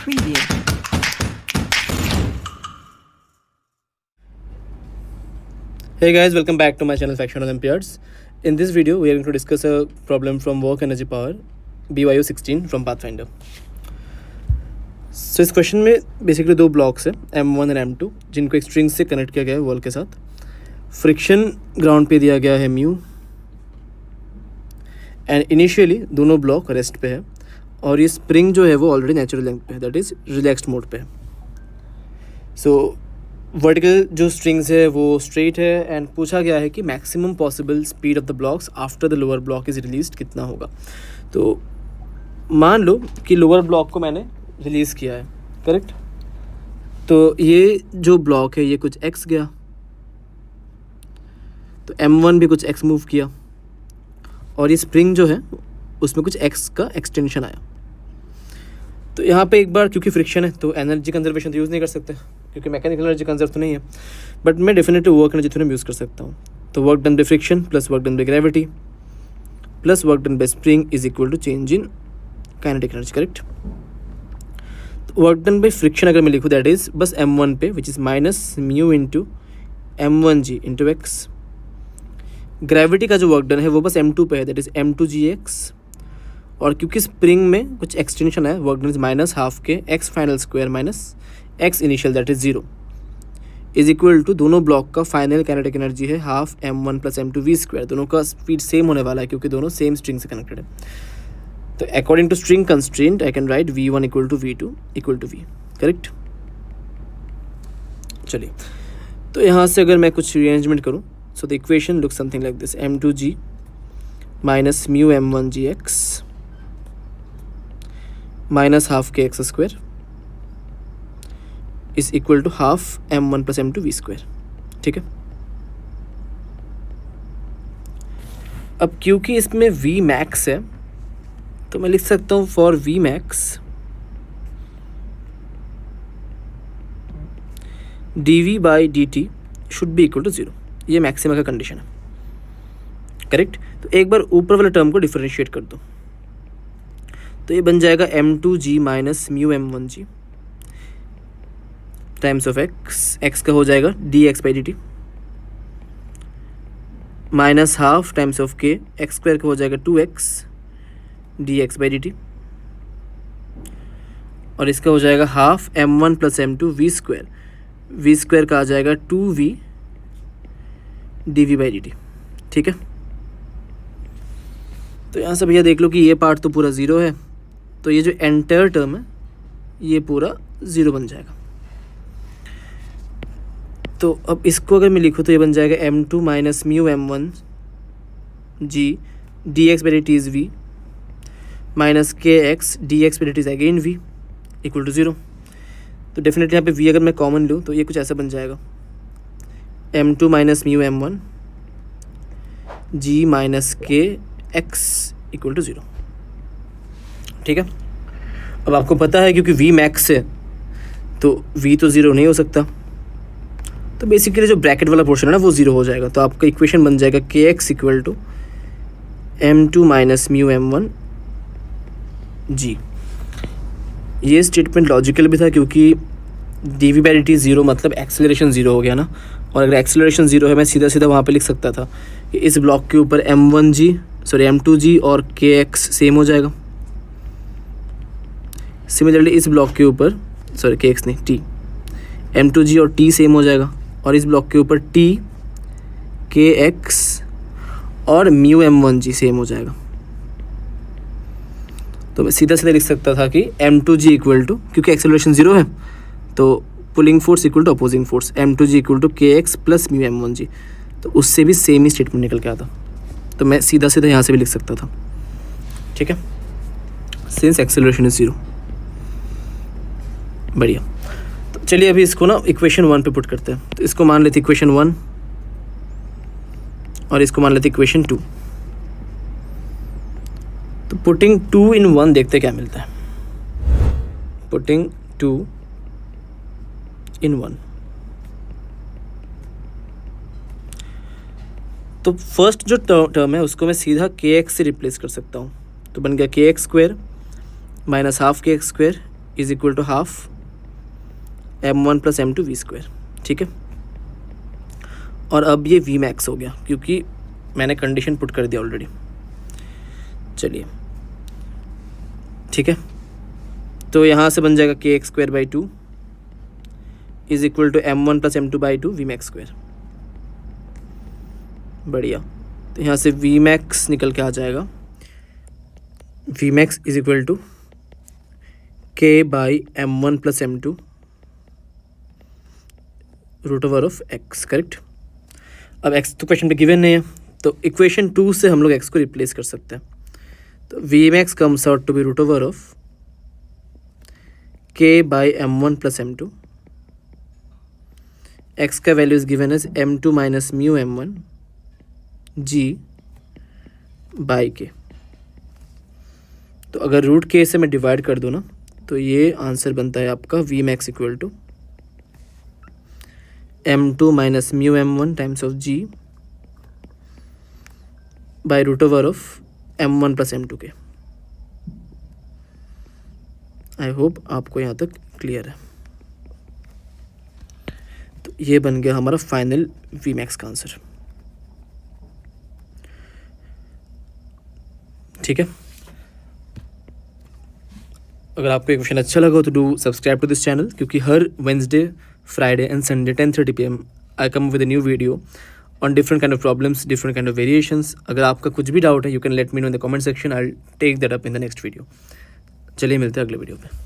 Preview. Hey guys, welcome back to my channel Faction on Olympiads. In this video, we are going to discuss a problem from Work Energy Power BYU 16 from Pathfinder. So इस question में basically दो blocks है M1 और M2 जिनको एक string से connect किया गया है वॉल के साथ. फ्रिक्शन ग्राउंड पे दिया गया है म्यू एंड इनिशियली दोनों ब्लॉक रेस्ट पे है और ये स्प्रिंग जो है वो ऑलरेडी नेचुरल लेंथ पे है, दैट इज़ रिलैक्स्ड मोड पे है. सो वर्टिकल जो स्ट्रिंग्स है वो स्ट्रेट है एंड पूछा गया है कि maximum possible speed of the blocks after the lower block is released कितना होगा. तो मान लो कि लोअर ब्लॉक को मैंने रिलीज़ किया है, करेक्ट. तो ये जो ब्लॉक है ये कुछ x गया, तो M1 भी कुछ x मूव किया और ये स्प्रिंग जो है उसमें कुछ x का एक्सटेंशन आया. तो यहाँ पे एक बार क्योंकि फ्रिक्शन है तो एनर्जी कंजर्वेशन तो यूज़ नहीं कर सकते क्योंकि मैकेनिकल एनर्जी कंजर्व तो नहीं है, बट मैं definitely work energy theorem use कर सकता हूँ. तो work done by friction plus work done by gravity plus work done by spring is equal to change in kinetic energy, correct. Work done by friction अगर मैं लिखूँ that is बस M1 पे which is minus mu into M1g into x. Gravity का जो work done है वो बस M2 पे है, दैट इज़ M2gx. और क्योंकि स्प्रिंग में कुछ एक्सटेंशन है work done is minus half k x final square minus x initial that is 0 is equal to दोनों ब्लॉक का फाइनल काइनेटिक एनर्जी है half M1 plus M2v square. दोनों का स्पीड सेम होने वाला है क्योंकि दोनों सेम स्ट्रिंग से कनेक्टेड है. तो according to string constraint I can write v1 equal to v2 equal to v, correct. चलिए, तो यहाँ से अगर मैं कुछ रीअरेंजमेंट करूँ so the equation look something like this. M2g minus mu M1gx minus half k x square is equal to half M1 plus M2v square, ठीक है. अब क्योंकि इसमें v मैक्स है तो मैं लिख सकता हूँ for v max dv by dt should be equal to 0. ये मैक्सिमा का कंडीशन है, करेक्ट. तो एक बार ऊपर वाले टर्म को डिफरेंशिएट कर दो तो ये बन जाएगा M2g minus mu M1g times of x का हो जाएगा dx by dt minus half times of k x square का हो जाएगा 2x dx बाई dt और इसका हो जाएगा half M1 plus M2v square, v square का आ जाएगा 2v dv बाई dt, ठीक है. तो यहाँ से भैया देख लो कि ये पार्ट तो पूरा ज़ीरो है तो ये जो एंटायर टर्म है ये पूरा ज़ीरो बन जाएगा. तो अब इसको अगर मैं लिखूँ तो ये बन जाएगा M2 minus mu M1 g dx by dt is v minus k x d x by dt is again v equal to 0. तो डेफिनेटली यहाँ पे v अगर मैं कॉमन लूँ तो ये कुछ ऐसा बन जाएगा M2 minus mu M1 g minus k x equal to 0, ठीक है. अब आपको पता है क्योंकि v मैक्स है तो v तो 0 नहीं हो सकता, तो बेसिकली जो ब्रैकेट वाला पोर्शन है ना वो 0 हो जाएगा. तो आपका इक्वेशन बन जाएगा k x equal to M2 minus mu M1 g. ये स्टेटमेंट लॉजिकल भी था क्योंकि dv बाई dt 0 मतलब एक्सेलरेशन 0 हो गया ना, और अगर एक्सेलरेशन 0 है मैं सीधा सीधा वहाँ पे लिख सकता था कि इस ब्लॉक के ऊपर M2g और kx सेम हो जाएगा. सिमिलरली इस ब्लॉक के ऊपर kx नहीं t M2g और t सेम हो जाएगा और इस ब्लॉक के ऊपर t kx और म्यू M1g सेम हो जाएगा. तो मैं सीधा सीधा लिख सकता था कि M2g इक्वल टू, क्योंकि एक्सेलरेशन 0 है तो pulling force equal to opposing force M2g equal to kx plus mu M1g. तो उससे भी सेम ही स्टेटमेंट निकल के आता तो मैं सीधा सीधा यहाँ से भी लिख सकता था, ठीक है, सिंस एक्सेलरेशन इज 0. बढ़िया. तो चलिए अभी इसको ना इक्वेशन 1 पे पुट करते हैं. तो इसको मान लेते इक्वेशन 1 और इसको मान लेते इक्वेशन 2. तो पुटिंग 2 इन 1 देखते क्या मिलता है. पुटिंग 2 इन 1 तो फर्स्ट जो टर्म है उसको मैं सीधा के एक्स से रिप्लेस कर सकता हूँ. तो बन गया k x square minus half k x square is equal to half m1 plus m2 v square, ठीक है। और अब ये वी मैक्स हो गया क्योंकि मैंने कंडीशन पुट कर दिया ऑलरेडी। चलिए ठीक है, तो यहाँ से बन जाएगा k x square by 2 is equal to m1 plus m2 by 2 v max square. बढ़िया, तो यहाँ से वी मैक्स निकल के आ जाएगा, v max is equal to k by m1 plus m2 root over of x, correct. अब x तो क्वेश्चन पे गिवन नहीं है, तो इक्वेशन 2 से हम लोग x को रिप्लेस कर सकते हैं। तो v max comes out to be root over of k by m1 plus m2, x का value is given as m2 minus mu m1 g by k। तो अगर रूट k से मैं डिवाइड कर दूँ ना, तो ये आंसर बनता है आपका v max equal to m2 minus mu m1 times of g by root over of m1 plus m2 के। आई होप आपको यहाँ तक क्लियर है। तो ये बन गया हमारा फाइनल वी मैक्स का आंसर, ठीक है। अगर आपको ये क्वेश्चन अच्छा लगा हो तो do subscribe to this channel, क्योंकि हर Wednesday, Friday and Sunday 10:30 PM I come with a new video on different kind of problems, different kind of variations. अगर आपका कुछ भी डाउट है, you can let me know in the comment section, I will take that up in the next video. चलिए मिलते हैं अगले video पे।